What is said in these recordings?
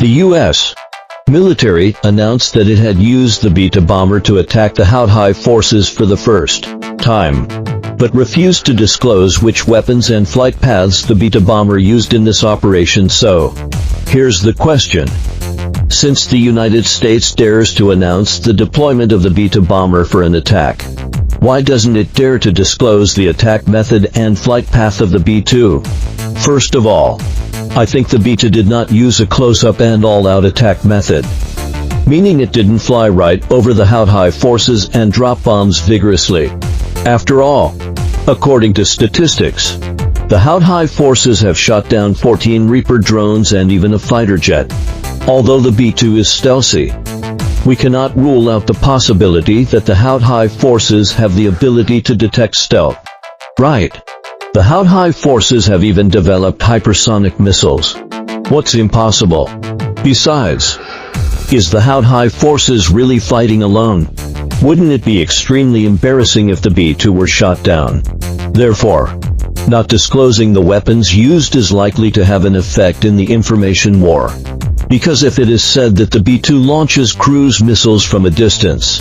The U.S. military announced that it had used the B-2 bomber to attack the Houthi forces for the first time, but refused to disclose which weapons and flight paths the B-2 bomber used in this operation. So, here's the question. Since the United States dares to announce the deployment of the B-2 bomber for an attack, why doesn't it dare to disclose the attack method and flight path of the B-2? First of all, I think the B-2 did not use a close-up and all-out attack method, meaning it didn't fly right over the Houthi forces and drop bombs vigorously. After all, according to statistics, the Houthi forces have shot down 14 Reaper drones and even a fighter jet. Although the B-2 is stealthy, we cannot rule out the possibility that the Houthi forces have the ability to detect stealth. Right. The Houthi forces have even developed hypersonic missiles. What's impossible? Besides, is the Houthi forces really fighting alone? Wouldn't it be extremely embarrassing if the B-2 were shot down? Therefore, not disclosing the weapons used is likely to have an effect in the information war. Because if it is said that the B-2 launches cruise missiles from a distance,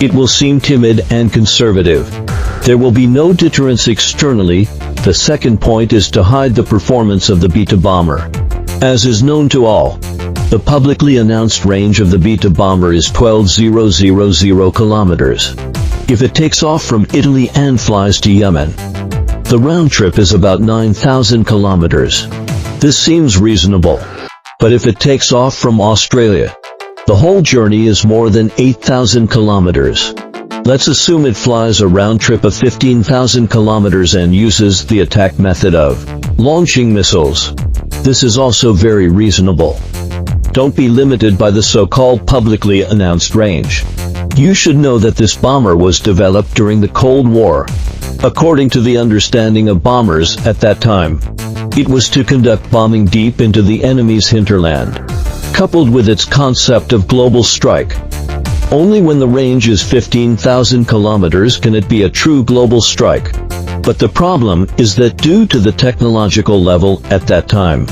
it will seem timid and conservative. There will be no deterrence externally. The second point is to hide the performance of the B-2 bomber. As is known to all, the publicly announced range of the B-2 bomber is 12,000 kilometers. If it takes off from Italy and flies to Yemen, the round trip is about 9,000 kilometers. This seems reasonable. But if it takes off from Australia, the whole journey is more than 8,000 kilometers. Let's assume it flies a round trip of 15,000 kilometers and uses the attack method of launching missiles. This is also very reasonable. Don't be limited by the so-called publicly announced range. You should know that this bomber was developed during the Cold War. According to the understanding of bombers at that time, it was to conduct bombing deep into the enemy's hinterland, coupled with its concept of global strike. Only when the range is 15,000 kilometers can it be a true global strike. But the problem is that due to the technological level at that time,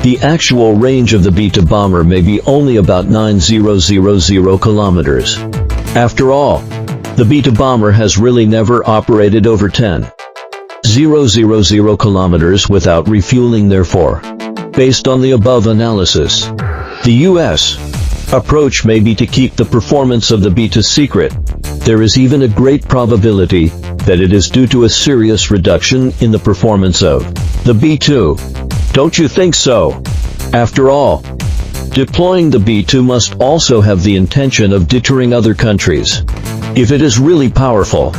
the actual range of the B-2 bomber may be only about 9,000 kilometers. After all, the B-2 bomber has really never operated over 10,000 kilometers without refueling. Therefore, based on the above analysis, the U.S. approach may be to keep the performance of the B-2 secret. There is even a great probability that it is due to a serious reduction in the performance of the B-2. Don't you think so? After all, deploying the B-2 must also have the intention of deterring other countries. If it is really powerful,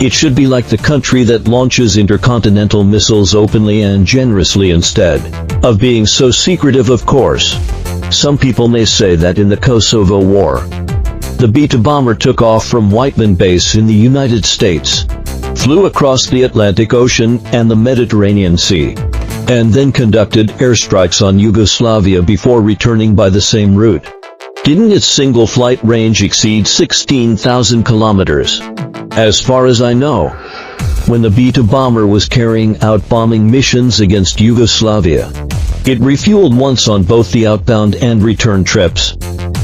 it should be like the country that launches intercontinental missiles openly and generously instead of being so secretive. Of course, some people may say that in the Kosovo War, the B-2 bomber took off from Whiteman Base in the United States, flew across the Atlantic Ocean and the Mediterranean Sea, and then conducted airstrikes on Yugoslavia before returning by the same route. Didn't its single flight range exceed 16,000 kilometers? As far as I know, when the B-2 bomber was carrying out bombing missions against Yugoslavia, it refueled once on both the outbound and return trips.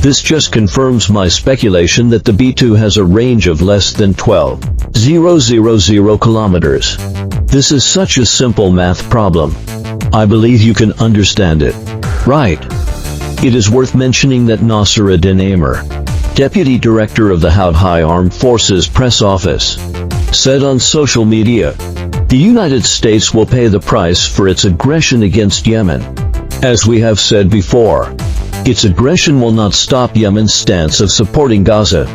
This just confirms my speculation that the B-2 has a range of less than 12,000 kilometers. This is such a simple math problem. I believe you can understand it. Right. It is worth mentioning that Nasruddin Amer, Deputy Director of the Houthi Armed Forces Press Office, said on social media, "The United States will pay the price for its aggression against Yemen. As we have said before, its aggression will not stop Yemen's stance of supporting Gaza."